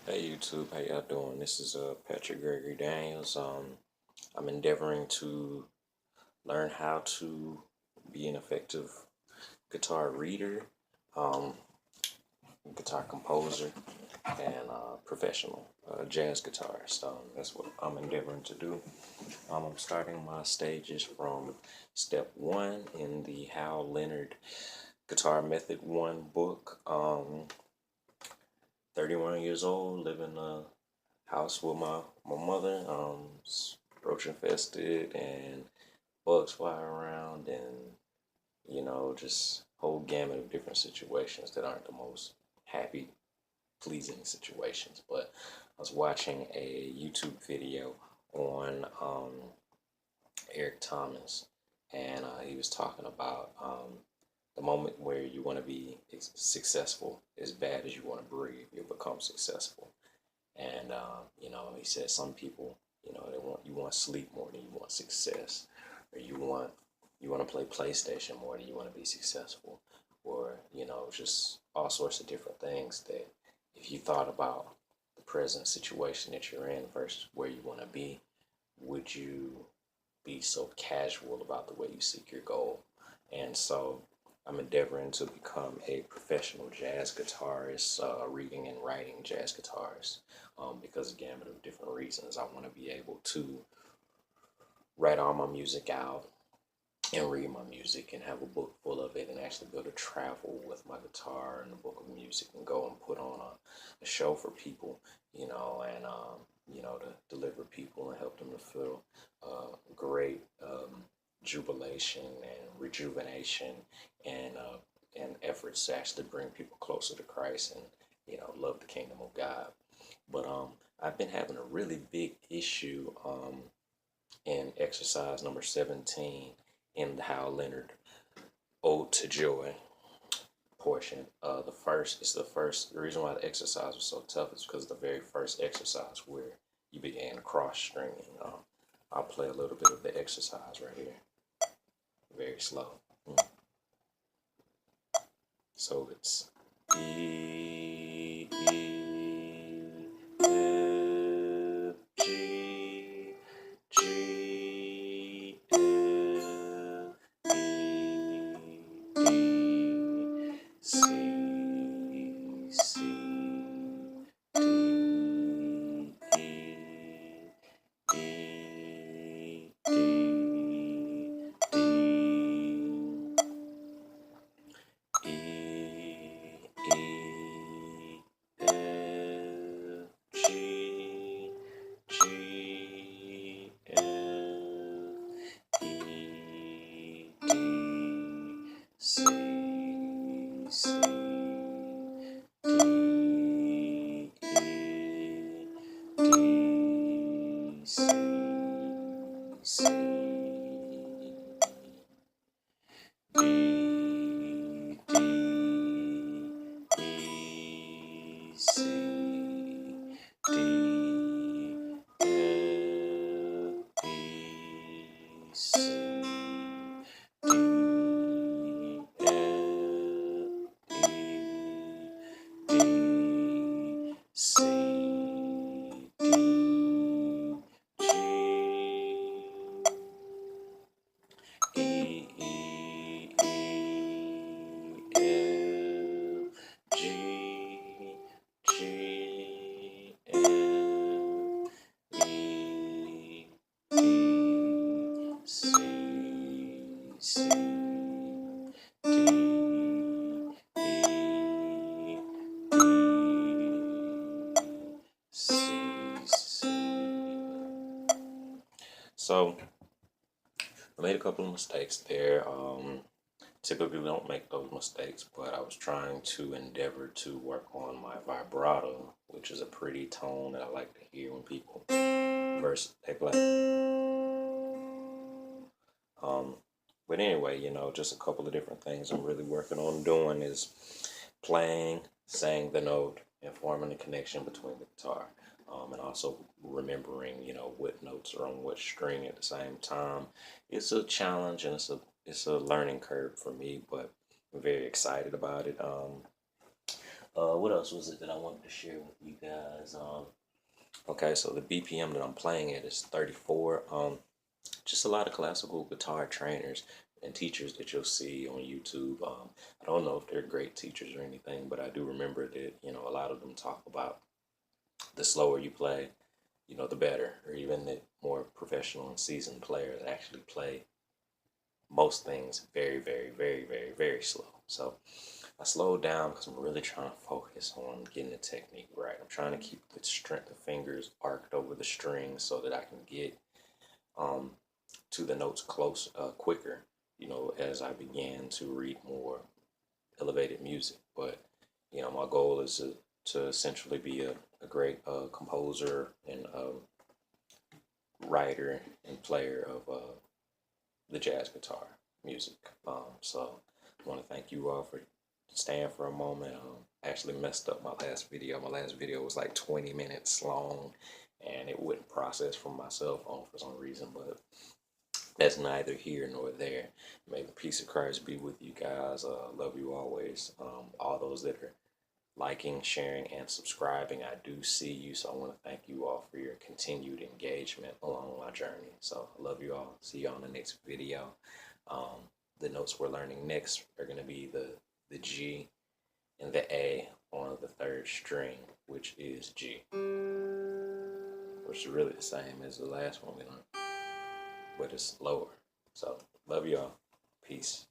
Hey YouTube, how y'all doing? This is Patrick Gregory Daniels. I'm endeavoring to learn how to be an effective guitar reader, um, guitar composer, and professional jazz guitarist. That's what I'm endeavoring to do. I'm starting my stages from step one in the Hal Leonard Guitar Method 1 book. 31 years old, living in a house with my mother. Roach infested and bugs fly around, and just whole gamut of different situations that aren't the most happy, pleasing situations. But I was watching a YouTube video on Eric Thomas, and he was talking about the moment where you want to be successful as bad as you want to breathe, you'll become successful. And he said some people, they want sleep more than you want success, or you want to play PlayStation more than you want to be successful, or just all sorts of different things that if you thought about the present situation that you're in versus where you want to be, would you be so casual about the way you seek your goal? And so I'm endeavoring to become a professional jazz guitarist, reading and writing jazz guitarist, because a gamut of different reasons. I want to be able to write all my music out and read my music and have a book full of it, and actually be able to travel with my guitar and a book of music and go and put on a show for people, and to deliver people and help them to feel great jubilation and rejuvenation, and efforts to actually bring people closer to Christ and love the kingdom of God. But I've been having a really big issue in exercise number 17 in the Hal Leonard Ode to Joy portion. The reason why the exercise was so tough is because the very first exercise where you began cross stringing. I'll play a little bit of the exercise right here, very slow. So it's E, F, G, G, F, E, D, C, C, D, E, E, D, D, E, E, F, G, G, F, E, D, C, C, D, E, D, C, C, D, D, E, C, D, F, E, C, D, F, E, D, C, D, G, E, E, E, F, G, G, F, E, D, C, C, D, E, D, C, C. So I made a couple of mistakes there. Typically don't make those mistakes, but I was trying to endeavor to work on my vibrato, which is a pretty tone that I like to hear when people they play. But anyway, just a couple of different things I'm really working on doing is playing, saying the note, and forming the connection between the guitar. And also remembering, what notes are on what string at the same time. It's a challenge, and it's a learning curve for me, but I'm very excited about it. What else was it that I wanted to share with you guys? Okay, so the BPM that I'm playing at is 34. Just a lot of classical guitar trainers and teachers that you'll see on YouTube. I don't know if they're great teachers or anything, but I do remember that, a lot of them talk about the slower you play, the better, or even the more professional and seasoned players actually play most things very, very, very, very, very slow. So I slowed down because I'm really trying to focus on getting the technique right. I'm trying to keep the strength of fingers arced over the strings so that I can get um, to the notes quicker, as I began to read more elevated music. But, my goal is to essentially be a great composer and writer and player of the jazz guitar music. So I want to thank you all for staying for a moment. I actually messed up my last video. My last video was like 20 minutes long, and it wouldn't process from my cell phone for some reason, but that's neither here nor there. May the peace of Christ be with you guys. Love you always. All those that are liking, sharing, and subscribing, I do see you. So I want to thank you all for your continued engagement along my journey. So I love you all. See you on the next video. The notes we're learning next are going to be the G and the A on the third string, which is G, which is really the same as the last one we learned, but it's lower. So love y'all. Peace.